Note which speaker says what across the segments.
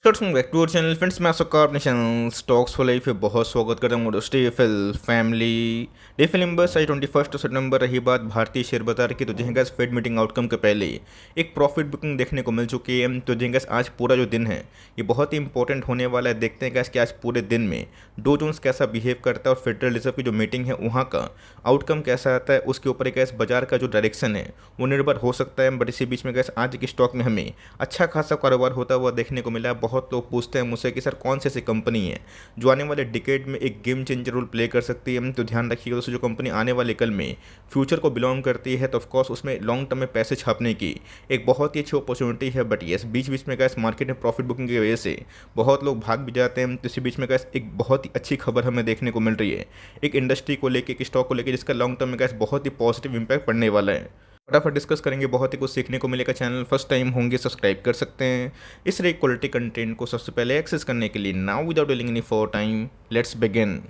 Speaker 1: Welcome back to our channel friends. मैं आपका अपने चैनल स्टॉक्स फॉर लाइफ पे बहुत स्वागत करता हूँ। दोस्तों फिल फैमिली डे फिल नंबर आज 21 सितंबर रही बात भारतीय शेयर बाजार की, तो जहाँ फेड मीटिंग आउटकम के पहले एक प्रॉफिट बुकिंग देखने को मिल चुकी है। तो जहाँ आज पूरा जो दिन है ये बहुत ही इंपॉर्टेंट होने वाला है। देखते हैं कि आज पूरे दिन में डो जोन्स कैसा बिहेव करता है और फेडरल रिजर्व की जो मीटिंग है वहाँ का आउटकम कैसा आता है, उसके ऊपर एक बाजार का जो डायरेक्शन है वो निर्भर हो सकता है। बट इसी बीच में आज के स्टॉक में हमें अच्छा खासा कारोबार होता हुआ देखने को मिला। बहुत लोग पूछते हैं मुझसे कि सर कौन सी ऐसी कंपनी है जो आने वाले डिकेड में एक गेम चेंजर रोल प्ले कर सकती है। तो ध्यान रखिएगा दोस्तों, जो कंपनी आने वाले कल में फ्यूचर को बिलोंग करती है तो ऑफकोर्स उसमें लॉन्ग टर्म में पैसे छापने की एक बहुत ही अच्छी अपॉर्चुनिटी है। बट येस, बीच बीच में गैस मार्केट में प्रॉफिट बुकिंग की वजह से बहुत लोग भाग भी जाते हैं। तो इसी बीच में गैस एक बहुत ही अच्छी खबर हमें देखने को मिल रही है एक इंडस्ट्री को लेकर, एक स्टॉक को लेकर, जिसका लॉन्ग टर्म में गैस बहुत ही पॉजिटिव इंपैक्ट पड़ने वाला है। फटाफट डिस्कस करेंगे, बहुत ही कुछ सीखने को मिलेगा। चैनल फर्स्ट टाइम होंगे सब्सक्राइब कर सकते हैं इस तरह क्वालिटी कंटेंट को सबसे पहले एक्सेस करने के लिए। Now without dealing any for time, let's begin.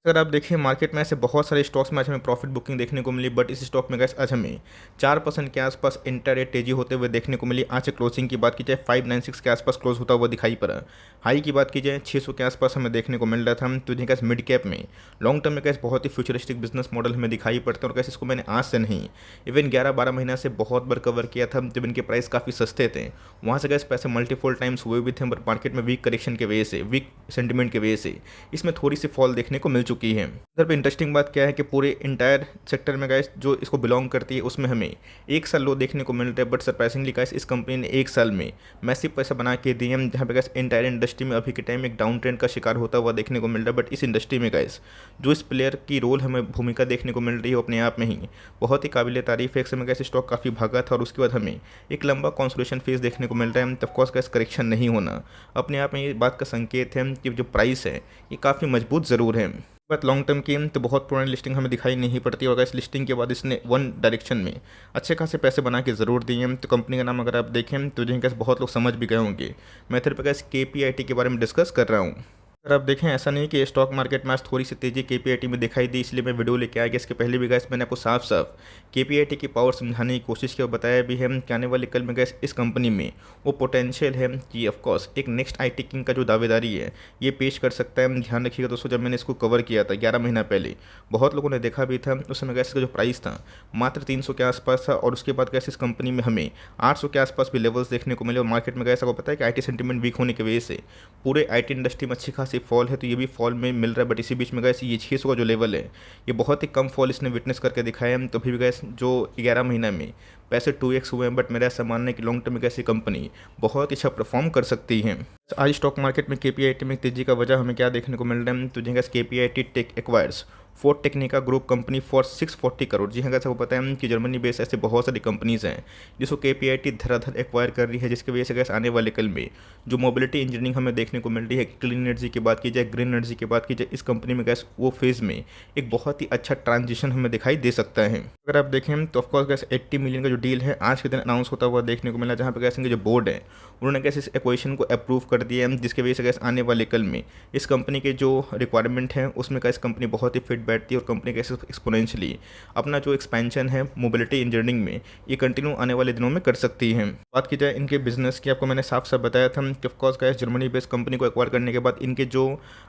Speaker 1: अगर आप देखिए मार्केट में ऐसे बहुत सारे स्टॉक्स में आज हमें प्रॉफिट बुकिंग देखने को मिली। बट इस स्टॉक में गैस आज हमें 4% के आसपास इंटरडे तेजी होते हुए देखने को मिली। आज क्लोजिंग की बात की जाए 596 के आसपास क्लोज होता हुआ दिखाई पड़ा। हाई की बात की जाए 600 के आसपास हमें देखने को मिल रहा था। तो जिनका मिड कैप में लॉन्ग टर्म में गैस बहुत ही फ्यूचरिस्टिक बिजनेस मॉडल हमें दिखाई पड़ता है। और कैसे इसको मैंने आज से नहीं इवन 11-12 महीना से बहुत बार कवर किया था जब इनके प्राइस काफ़ी सस्ते थे। वहाँ से गैस पैसे मल्टीपल टाइम्स हुए भी थे। बट मार्केट में वीक करेक्शन की वजह से, वीक सेंटिमेंट की वजह से इसमें थोड़ी सी फॉल देखने को मिल चुकी है। इधर पे इंटरेस्टिंग बात क्या है कि पूरे इंटायर सेक्टर में गाइस जो इसको बिलोंग करती है उसमें हमें एक साल लो देखने को मिल रहा है। बट सरप्राइजिंगली गाइस इस कंपनी ने एक साल में मैसिव पैसा बना के दिए हैं, जहाँ पे गाइस इंटायर इंडस्ट्री में अभी के टाइम एक डाउन ट्रेंड का शिकार होता हुआ देखने को मिल रहा है। बट इस इंडस्ट्री में गाइस जो इस प्लेयर की रोल हमें भूमिका देखने को मिल रही है वो अपने आप में ही बहुत ही काबिल तारीफ है। एक समय गैस स्टॉक काफ़ी भागा था और उसके बाद हमें एक लंबा कंसोलिडेशन फेज देखने को मिल रहा है। ऑफकोर्स गैस करेक्शन नहीं होना अपने आप में ये बात का संकेत है कि जो प्राइस है ये काफ़ी मजबूत ज़रूर है। बात लॉन्ग टर्म की तो बहुत पुरानी लिस्टिंग हमें दिखाई नहीं पड़ती होगा। इस लिस्टिंग के बाद इसने वन डायरेक्शन में अच्छे खासे पैसे बना के ज़रूर दिए हैं। तो कंपनी का नाम अगर आप देखें तो जिनके बहुत लोग समझ भी गए होंगे। मैं फिर पे KPIT के बारे में डिस्कस कर रहा हूँ। अगर आप देखें ऐसा नहीं कि स्टॉक मार्केट में आज थोड़ी सी तेज़ी KPIT में दिखाई दी इसलिए मैं वीडियो लेके आ गया। इसके पहले भी गैस मैंने आपको साफ साफ KPIT की पावर समझाने की कोशिश की और बताया भी है कि आने वाले कल में गैस इस कंपनी में वो पोटेंशियल है कि ऑफकोर्स एक नेक्स्ट IT किंग का जो दावेदारी है ये पेश कर सकता है। ध्यान रखिएगा दोस्तों, जब मैंने इसको कवर किया था 11 महीना पहले बहुत लोगों ने देखा भी था। उस समय गैस का जो प्राइस था मात्र 300 के आसपास था और उसके बाद गैस इस कंपनी में हमें 800 के आसपास भी लेवल्स देखने को मिले। और मार्केट में गैस आपको पता है कि IT सेंटीमेंट वीक होने की वजह से पूरे IT इंडस्ट्री में अच्छी खासी फॉल है, तो ये भी फॉल में मिल रहा है। बट इसी बीच में गैस ये 600 का जो लेवल है ये बहुत ही कम फॉल इसने विटनेस करके दिखाया है। तो भी गैस जो 11 महीना में पैसे 2x हुए हैं। बट मेरा ऐसा मानना है कि लॉन्ग टर्म में ऐसी कंपनी बहुत अच्छा परफॉर्म कर सकती है। आज स्टॉक मार्केट में KPIT में तेजी का वजह हमें क्या देखने को मिल रहा है, तो जहाँ KPIT tech acquires Fort Technica group company for 640 crore. जी हाँ, कैसे आपको पता है कि जर्मनी बेस ऐसे बहुत सारी कंपनीज हैं जिसको KPIT धराधर एक्वायर कर रही है, जिसकी वजह से गैस आने वाले कल में जो मोबिलिटी इंजीनियरिंग हमें देखने को मिल रही है, क्लीन एनर्जी की बात की जाए, ग्रीन एनर्जी की बात की जाए, इस कंपनी में गैस वो फेज़ में एक बहुत ही अच्छा ट्रांजिशन हमें दिखाई दे सकता है। अगर आप देखें तो ऑफकोर्स गैस 80 मिलियन का जो डील है आज के दिन अनाउंस होता हुआ देखने को मिला, जहाँ पे गैस इनके जो बोर्ड है उन्होंने गैस इस एक्वेशन को अप्रूव कर दिया है, जिसकी वजह से गैस आने वाले कल में इस कंपनी के जो रिक्वायरमेंट है उसमें गैस कंपनी बहुत ही फिट बैठती है और कंपनी कैसे एक्सपोनेंशियली अपना जो एक्सपेंशन है मोबिलिटी इंजीनियरिंग में ये कंटिन्यू आने वाले दिनों में कर सकती है। बात की जाए इनके बिजनेस की, आपको मैंने साफ साफ बताया था कि of course gas Germany based company को एक्वायर करने के बाद इनके जो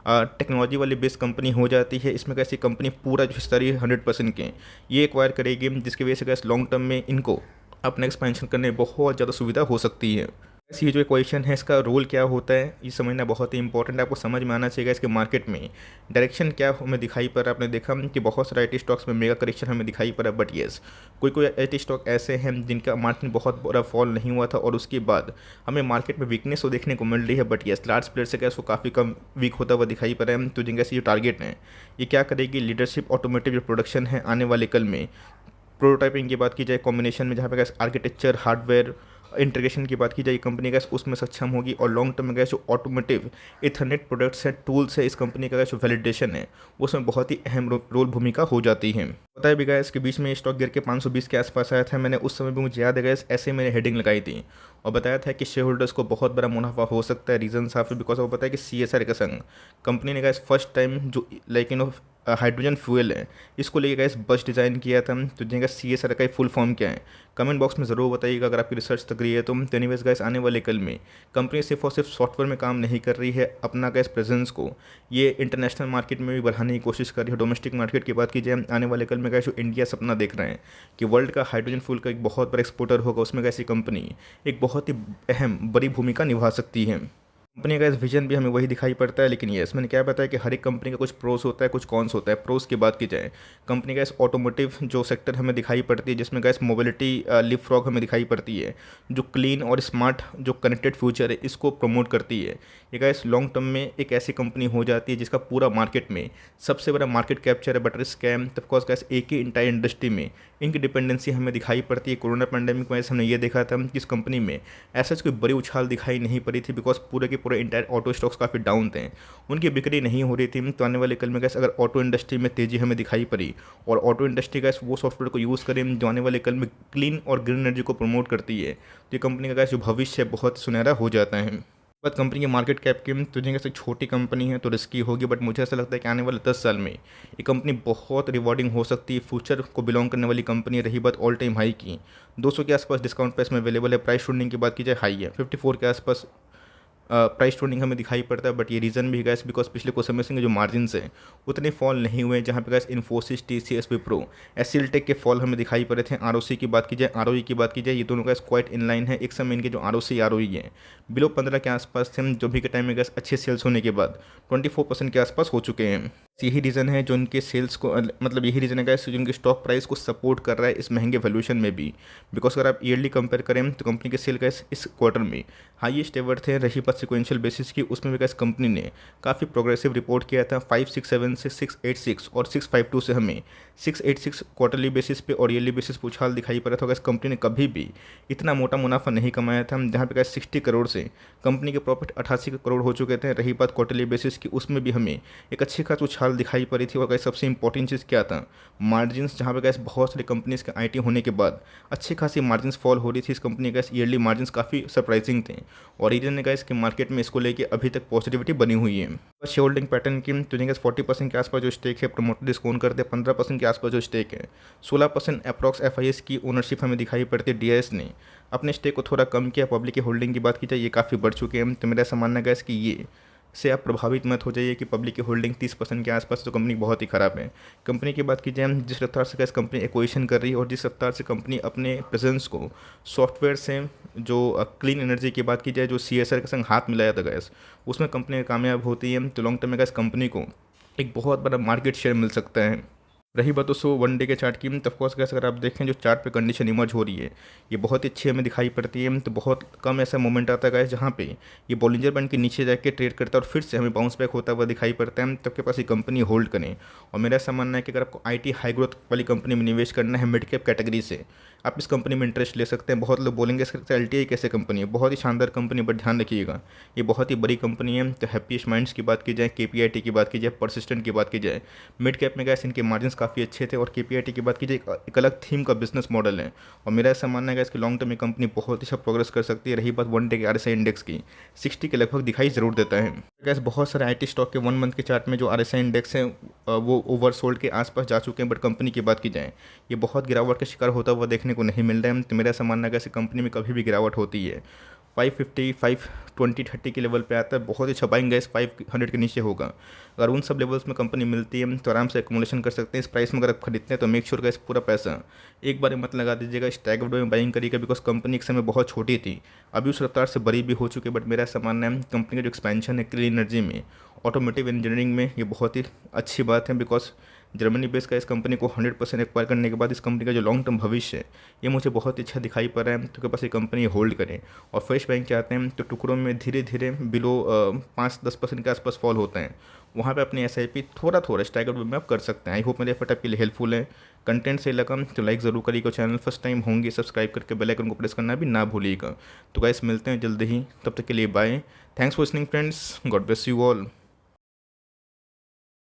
Speaker 1: टेक्नोलॉजी वाली बेस्ड कंपनी हो जाती है, इसमें कैसी कंपनी पूरा जो हिस्सा रही है 100% के ये एक्वायर करेगी, जिसकी वजह से गैस लॉन्ग टर्म में इनको अपना एक्सपेंशन करने में बहुत ज़्यादा सुविधा हो सकती है। ऐसी ये जो इक्वेशन है इसका रोल क्या होता है ये समझना बहुत ही इंपॉर्टेंट है। आपको समझ में आना चाहिए इसके मार्केट में डायरेक्शन क्या हमें दिखाई पड़ रहा है। आपने देखा कि बहुत सारे IT स्टॉक्स में मेगा करेक्शन हमें दिखाई पड़ा। बट येस, कोई कोई IT स्टॉक ऐसे हैं जिनका मार्केट में बहुत बड़ा फॉल नहीं हुआ था और उसके बाद हमें मार्केट में वीकनेस तो देखने को मिल रही है। बट येस, लार्ज प्लेयर से क्या उसको काफ़ी कम वीक होता हुआ दिखाई पड़ा है। तो जिनका जो टारगेट है ये क्या करेगी, लीडरशिप ऑटोमेटिव जो प्रोडक्शन है आने वाले कल में, प्रोटोटाइपिंग की बात की जाए कॉम्बिनेशन में, जहाँ पे गैस आर्किटेक्चर हार्डवेयर इंटीग्रेशन की बात की जाए, कंपनी गैस उसमें सक्षम होगी। और लॉन्ग टर्म में गैस जो ऑटोमोटिव इथरनेट प्रोडक्ट्स है, टूल्स है, इस कंपनी का गैस जो वैलिडेशन है उसमें बहुत ही अहम रोल भूमिका हो जाती है। बताया भी गैस के बीच में स्टॉक गिर के 520 के आसपास आया था। मैंने उस समय भी मुझे याद है गैस ऐसे मैंने हेडिंग लगाई थी और बताया था कि शेयर होल्डर्स को बहुत बड़ा मुनाफा हो सकता है। रीजन साफ है बिकॉज वो पता है कि CSR के संग कंपनी ने गैस फर्स्ट टाइम जो हाइड्रोजन फ्यूल है, इसको लेके गाइस बस डिज़ाइन किया था। तो जिनका CSR का फुल फॉर्म क्या है, कमेंट बॉक्स में ज़रूर बताइएगा अगर आपकी रिसर्च तक रही है तो। एनीवेज गाइस, आने वाले कल में कंपनी सिर्फ और सिर्फ सॉफ्टवेयर में काम नहीं कर रही है, अपना गाइस प्रेजेंस को ये इंटरनेशनल मार्केट में भी बढ़ाने की कोशिश कर रही है। डोमेस्टिक मार्केट की बात कीजिए, आने वाले कल में गाइस जो इंडिया सपना देख रहे हैं कि वर्ल्ड का हाइड्रोजन फ्यूल का एक बहुत बड़ा एक्सपोर्टर होगा, उसमें कैसी कंपनी एक बहुत ही अहम बड़ी भूमिका निभा सकती है। कंपनी का इस विजन भी हमें वही दिखाई पड़ता है। लेकिन यस, मैंने क्या बताया कि हर एक कंपनी का कुछ प्रोस होता है, कुछ कॉन्स होता है। प्रोस की बात की जाए, कंपनी का इस ऑटोमोटिव जो सेक्टर हमें दिखाई पड़ती है, जिसमें गैस मोबिलिटी लिपफ्रॉग हमें दिखाई पड़ती है, जो क्लीन और स्मार्ट जो कनेक्टेड फ्यूचर है इसको प्रमोट करती है। ये गैस लॉन्ग टर्म में एक ऐसी कंपनी हो जाती है जिसका पूरा मार्केट में सबसे बड़ा मार्केट कैप्चर है। बटर स्कैम ऑफकोर्स गैस एक ही इंटायर इंडस्ट्री में इनकी डिपेंडेंसी हमें दिखाई पड़ती है। कोरोना पैंडेमिक में हमने ये देखा था कि इस कंपनी में ऐसा कोई बड़ी उछाल दिखाई नहीं पड़ी थी, बिकॉज पूरे के पूरे इंटायर ऑटो स्टॉक्स काफ़ी डाउन थे, उनकी बिक्री नहीं हो रही थी। तो आने वाले कल में गैस अगर ऑटो इंडस्ट्री में तेज़ी हमें दिखाई पड़ी और ऑटो इंडस्ट्री गैस वो सॉफ्टवेयर को यूज़ करें जो आने वाले कल में क्लीन और ग्रीन एनर्जी को प्रमोट करती है, तो ये कंपनी का गैस जो भविष्य है बहुत सुनहरा हो जाता है। बात कंपनी की मार्केट कैप की, तो जिनके से छोटी कंपनी है तो रिस्की होगी, बट मुझे ऐसा लगता है कि आने वाले 10 साल में ये कंपनी बहुत रिवॉर्डिंग हो सकती है। फ्यूचर को बिलोंग करने वाली कंपनी। रही बात ऑल टाइम हाई की, 200 के आसपास डिस्काउंट प्राइस में अवेलेबल है। प्राइस टू की बात की जाए हाई है, 54 के आसपास प्राइस टूनिंग हमें दिखाई पड़ता है। बट ये रीज़न भी है गैस बिकॉज पिछले कुछ समय से जो मार्जिन्स हैं उतने फॉल नहीं हुए, जहाँ पे गैस Infosys, TCS, Wipro, SCL tech के फॉल हमें दिखाई पड़े थे। ROC की बात की जाए, ROE की बात की जाए, ये दोनों गैस क्वाइट इन लाइन है। एक समय इनके जो ROC ROE है बिलो 15 के आसपास थे, जो भी के टाइम में गैस अच्छे सेल्स होने के बाद 24% के आसपास हो चुके हैं। यही रीज़न है जो उनके सेल्स को मतलब यही रीज़न है गैस जो उनके स्टॉक प्राइस को सपोर्ट कर रहा है इस महंगे वैल्यूएशन में भी। बिकॉज अगर आप ईयरली कंपेयर करें तो कंपनी के सेल गैस इस क्वार्टर में हाईएस्ट एवर थे। रही बात सिक्वेंशियल बेसिस की, उसमें भी गैस कंपनी ने काफ़ी प्रोग्रेसिव रिपोर्ट किया था। 567 से 686 और 652 से हमें 686 क्वार्टरली बेसिस पे और ईयरली बेसिस पे उछाल दिखाई पड़ा था। गैस कंपनी ने कभी भी इतना मोटा मुनाफा नहीं कमाया था, जहाँ पे गैस 60 करोड़ से कंपनी के प्रॉफिट 88 करोड़ हो चुके थे। रही बात क्वार्टरली बेसिस की, उसमें भी हमें एक अच्छी खास उछाल दिखाई पड़ी थी। और गैस सबसे इंपॉर्टेंट चीज़ क्या था, मार्जिन्स, जहाँ पे गैस बहुत सारी कंपनीज के IT होने के बाद अच्छी खासी मार्जिन्स फॉल हो रही थी। इस कंपनी के ईयरली मार्जिन्स काफ़ी सरप्राइजिंग थे और रीजन ने गैस कि मार्केट में इसको लेके अभी तक पॉजिटिविटी बनी हुई है। शेयर होल्डिंग पैटर्न की, तो गैस 40% के आसपास जो स्टेक है प्रमोटर डिस्काउंट करते हैं। 15% के आसपास जो स्टेक है, 16% अप्रॉक्स FIS की ओनरशिप हमें दिखाई पड़ती है। DIS ने अपने स्टेक को थोड़ा कम किया। पब्लिक की होल्डिंग की बात की जाए, ये काफ़ी बढ़ चुके हैं। तो मेरा ऐसा मानना है गैस कि ये से आप प्रभावित मत हो जाइए कि पब्लिक की होल्डिंग 30% के आसपास, तो कंपनी बहुत ही ख़राब है। कंपनी की बात की जाए, जिस रफ्तार से गैस कंपनी एक्विजिशन कर रही है और जिस रफ्तार से कंपनी अपने प्रेजेंस को सॉफ्टवेयर से जो क्लीन एनर्जी की बात की जाए, जो CSR के संग हाथ मिलाया था गैस, उसमें कंपनी कामयाब होती है तो लॉन्ग टर्म में गैस कंपनी को एक बहुत बड़ा मार्केट शेयर मिल सकता है। रही बात दोस्तों वन डे के चार्ट की, तो ऑफकोर्स गैस अगर आप देखें जो चार्ट पे कंडीशन इमर्ज हो रही है ये बहुत ही अच्छी हमें दिखाई पड़ती है। तो बहुत कम ऐसा मोमेंट आता है गैस जहाँ पे ये बॉलिंजर बैंड के नीचे जाके ट्रेड करता है और फिर से हमें बाउंस बैक होता हुआ दिखाई पड़ता है। तब के पास ये कंपनी होल्ड करें। और मेरा ऐसा मानना है कि अगर आपको IT हाई ग्रोथ वाली कंपनी में निवेश करना है मिड कैप कैटेगरी से, आप इस कंपनी में इंटरेस्ट ले सकते हैं। बहुत लोग बोलेंगे LTI कैसे कंपनी है, बहुत ही शानदार कंपनी, बट ध्यान रखिएगा ये बहुत ही बड़ी कंपनी है। तो हैप्पीएस्ट माइंड्स की बात की जाए, KPIT की बात की जाए, परसिस्टेंट की बात की जाए, मिड कैप में गैस इनके मार्जिन काफ़ी अच्छे थे। और KPIT की बात की जाए, एक अलग थीम का बिजनेस मॉडल है और मेरा ऐसा मानना है कि लॉन्ग टर्म में कंपनी बहुत ही अच्छा प्रोग्रेस कर सकती है। रही बात वन डे के RSI इंडेक्स की, 60 के लगभग दिखाई ज़रूर देता है। गैस बहुत सारे IT स्टॉक के 1 मंथ के चार्ट में जो RSI इंडेक्स है वो ओवरसोल्ड के आसपास जा चुके हैं। बट कंपनी की बात की जाए, ये बहुत गिरावट का शिकार होता हुआ देखने को नहीं मिल रहा है। तो मेरा ऐसा मानना है कि कंपनी में कभी भी गिरावट होती है 550, 520, 30 के लेवल पे आता है, बहुत ही अच्छा बाइंग गैस 500 के नीचे होगा। अगर उन सब लेवल्स में कंपनी मिलती है तो आराम से एक्मुलेशन कर सकते हैं। इस प्राइस में अगर आप खरीदते हैं तो मेक श्योर गैस पूरा पैसा एक बार मत लगा दीजिएगा, स्टैगर्ड में बाइंग करिएगा। बिकॉज कंपनी एक समय बहुत छोटी थी, अभी उस रफ्तार से बड़ी भी हो चुकी है। बट मेरा ऐसा मानना है कंपनी का जो एक्सपेंशन है क्लीन एनर्जी में, ऑटोमोटिव इंजीनियरिंग में, ये बहुत ही अच्छी बात है। बिकॉज जर्मनी बेस का इस कंपनी को 100% एक्वायर करने के बाद इस कंपनी का जो लॉन्ग टर्म भविष्य है ये मुझे बहुत ही अच्छा दिखाई पड़ रहा है। तो के पास ये कंपनी होल्ड करें। और फ्रेश बैंक चाहते हैं तो टुकड़ों में धीरे धीरे बिलो 5-10% के आसपास फॉल होते हैं, वहाँ पे अपनी SIP थोड़ा थोड़ा स्टैगर्ड वे में आप कर सकते हैं। आई होप मेरे एफर्ट आपके लिए हेल्पफुल है। कंटेंट सही लगा तो लाइक ज़रूर करिएगा, चैनल फर्स्ट टाइम होंगे सब्सक्राइब करके बेल आइकन को प्रेस करना भी ना भूलिएगा। तो गाइस मिलते हैं जल्दी ही, तब तक के लिए bye. Thanks for listening friends, God bless you all.